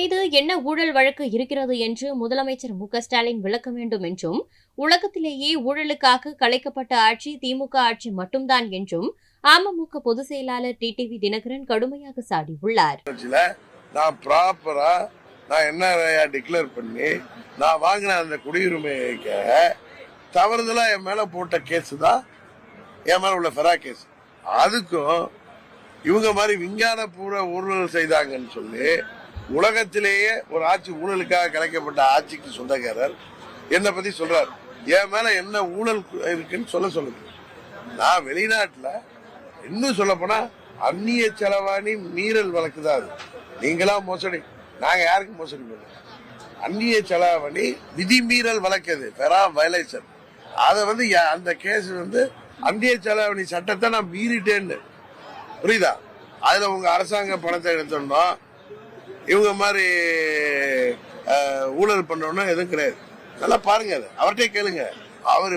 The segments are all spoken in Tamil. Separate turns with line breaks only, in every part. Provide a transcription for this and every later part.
மீது என்ன ஊழல் வழக்கு இருக்கிறது என்று முதலமைச்சர் மு.க.ஸ்டாலின் விளக்க வேண்டும் என்றும், உலகத்திலேயே ஊழலுக்காக கலைக்கப்பட்ட ஆட்சி திமுக ஆட்சி மட்டும்தான் என்றும் அமமுக பொதுச் செயலாளர் டிடிவி தினகரன் கடுமையாக சாடியுள்ளார்.
நான் என்ன டிக்ளேர் பண்ணி நான் வாங்கின அந்த குடியுரிமைக்கு தவறுதலா என் மேல போட்ட கேஸ் தான் என் மேல உள்ள ஃபெரா கேஸ். அதுக்கும் இவங்க மாதிரி விஞ்ஞான பூர்வ ஊழல் செய்தாங்கன்னு சொல்லி உலகத்திலேயே ஒரு ஆட்சி ஊழலுக்காக கலைக்கப்பட்ட ஆட்சிக்கு சொந்தக்காரர் என்னை பத்தி சொல்றாரு. என் மேல என்ன ஊழல் இருக்குன்னு சொல்லுங்க. நான் வெளிநாட்டுல இன்னும் சொல்ல போனா அந்நிய செலவாணி மீறல் வழக்கு தான் அது. நீங்களா மோசடி, நாங்க யாருக்கும் மோசடி பண்ணல. அந்நிய செலாவணி விதிமீறல் வழக்கு, பெரா வயலேஷன். அதை அந்த கேஸ் அந்நிய செலாவணி சட்டத்தை நான் மீறிட்டேன்னு புரியுதா? அதுல உங்க அரசாங்க பணத்தை எடுத்தோம்னா இவங்க மாதிரி ஊழல் பண்ணோம்னா எதுவும் கிடையாது. நல்லா பாருங்க, அது அவர்கிட்டே கேளுங்க. அவர்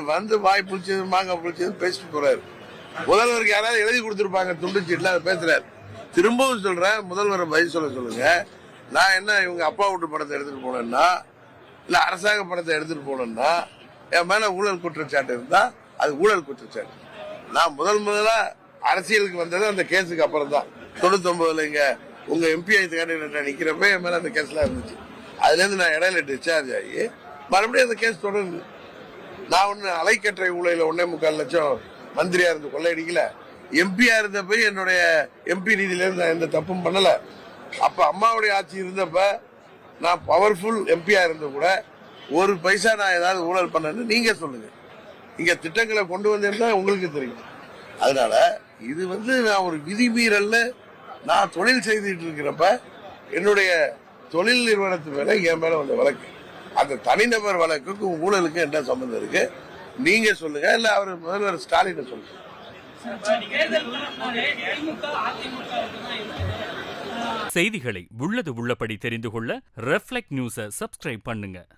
வாய் புளிச்சது மாங்காய் புளிச்சது பேசிட்டு போறாரு. முதல்வருக்கு யாராவது எழுதி கொடுத்துருப்பாங்க துண்டு சீட்ல, அதை பேசுறாரு. திரும்பவும் சொல்றேன், முதல்வரை பதில் சொல்லுங்க. நான் என்ன இவங்க அப்பா வீட்டு படத்தை எடுத்துட்டு போனேன்னா இல்ல அரசாங்க படத்தை எடுத்துட்டு போனேன்னா என் மேல ஊழல் குற்றச்சாட்டு இருந்தா அது ஊழல் குற்றச்சாட்டு. நான் முதலா அரசியலுக்கு வந்தது அந்த கேஸுக்கு அப்புறம் தான். 99 இங்க உங்க எம்பி கேண்டிடேட்டா நிக்கிறப்ப என் மேல அந்த கேஸ்லாம் இருந்துச்சு. அதுல இருந்து நான் இடையில டிஸ்சார்ஜ் ஆகி மறுபடியும் அந்த கேஸ் தொடருது. நான் ஒண்ணு அலைக்கற்றை ஊழல 1.25 லட்சம் மந்திரியா இருந்து கொள்ளையடிக்கல. எம்பியா இருந்தப்ப என்னுடைய எம்பி நிதியில இருந்து நான் எந்த தப்பும் பண்ணல. அப்ப அம்மாவுடைய ஆட்சி இருந்தப்ப நான் பவர்ஃபுல் எம்பியா இருந்த கூட ஒரு பைசா நான் ஏதாவது ஊழல் பண்ணேன்னு நீங்க சொல்லுங்க. இங்க திட்டங்களை கொண்டு வந்தேன்னா உங்களுக்கு தெரியும். அதனால இது நான் ஒரு விதிமீறல்ல நான் தொழில் செய்துட்டு இருக்கிறப்ப என்னுடைய தொழில் நிறுவனத்து மேல என் மேல வந்த வழக்கு, அந்த தனிநபர் வழக்குக்கு ஊழலுக்கு என்ன சம்பந்தம் இருக்கு நீங்க சொல்லுங்க, இல்ல அவர் முதல்வர் ஸ்டாலின் சொல்லுங்க.
செய்திகளை உள்ளது உள்ளபடி தெரிந்து கொள்ள ரெஃப்ளெக்ட் நியூஸை சப்ஸ்கிரைப் பண்ணுங்க.